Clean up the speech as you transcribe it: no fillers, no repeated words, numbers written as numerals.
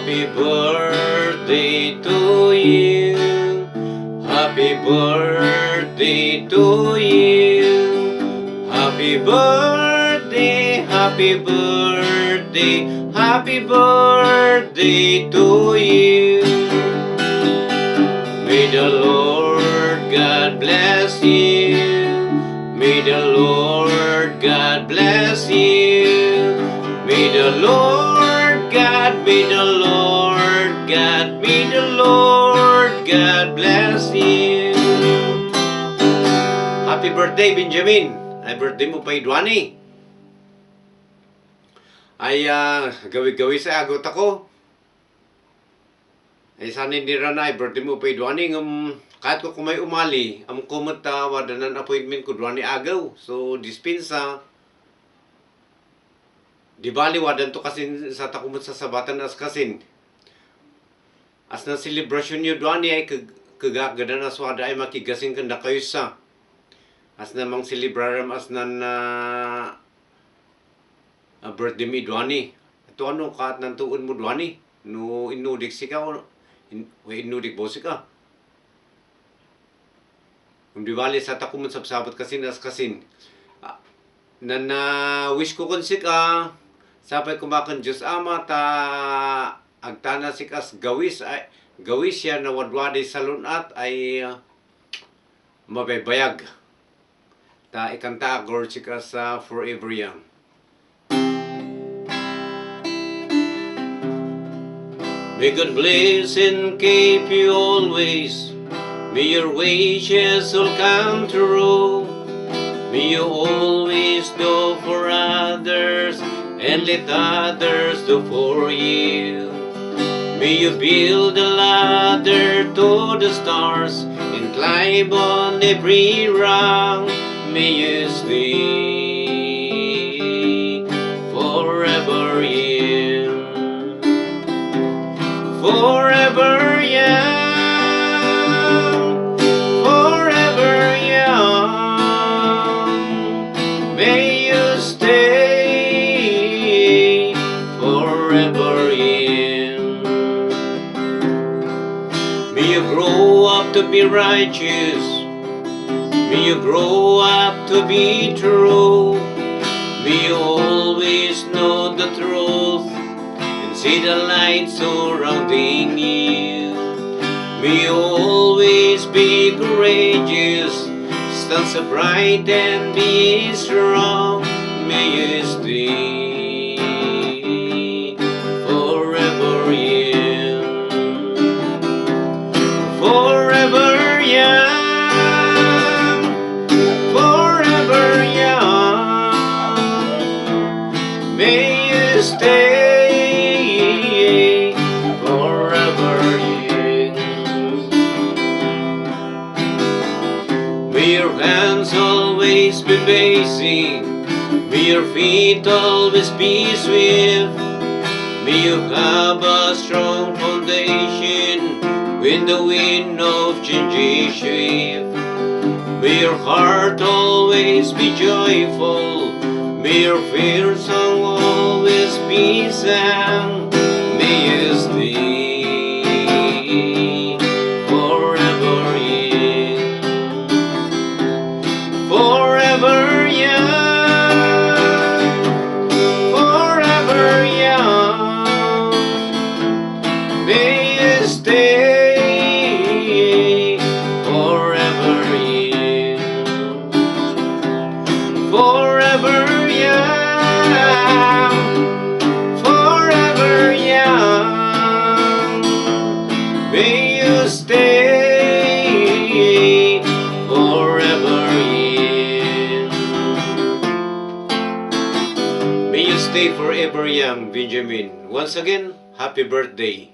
Happy birthday to you. Happy birthday to you. Happy birthday, happy birthday, happy birthday to you. May the Lord God bless you. May the Lord God bless you. May the Lord God, may the Lord God, may the Lord God bless you. Happy birthday, Benjamin. Ay birthday mo pa, Idwani. Ay gawi-gawi sa agot ako. Ay sanin nira na, ay birthday mo pa, Idwani. Kahit ko kumay umali, ang kumata wadanan appointment ko Idwani agaw. So dispensa. Di bali wadan to kasin sa takumot sa sabatan as kasin. As na celebration nyo Idwani ay kagagadan as wada ay makigasing kanda kayo sa. As na mang celebraram as na birthday mi Idwani. Ito ano kahit nantuon mo Idwani. No inudik sika o inudik bosi ka. Kung di bali sa takumot sa sabot kasin as kasin. Wish ko kung sika. Sapay kumakan Diyos Ama ta agtana sikas gawis ay gawis siya na wadwadi sa lunat ay mabaybayag. Ta ikanta agor sikas sa forever young. May God bless and keep you always. May your wishes all come true. May you always do for others and let others do for you. May you build a ladder to the stars and climb on every rung. May you stay forever young. Forever young. Forever young. May you stay forever young. May you grow up to be righteous. May you grow up to be true. May you always know the truth and see the light surrounding you. May you always be courageous, stand so bright and be strong. May you stay forever young. Forever young. Forever young. May you stay forever young. May your hands always be busy. May your feet always be swift. May you have a strong foundation when the wind of change is swift. May your heart always be joyful. May your fair song always be sung. May you stay forever young. Forever young. Forever young. May you stay forever young. Forever young. Forever young. May you stay forever young. May you stay forever young, Benjamin. Once again, happy birthday.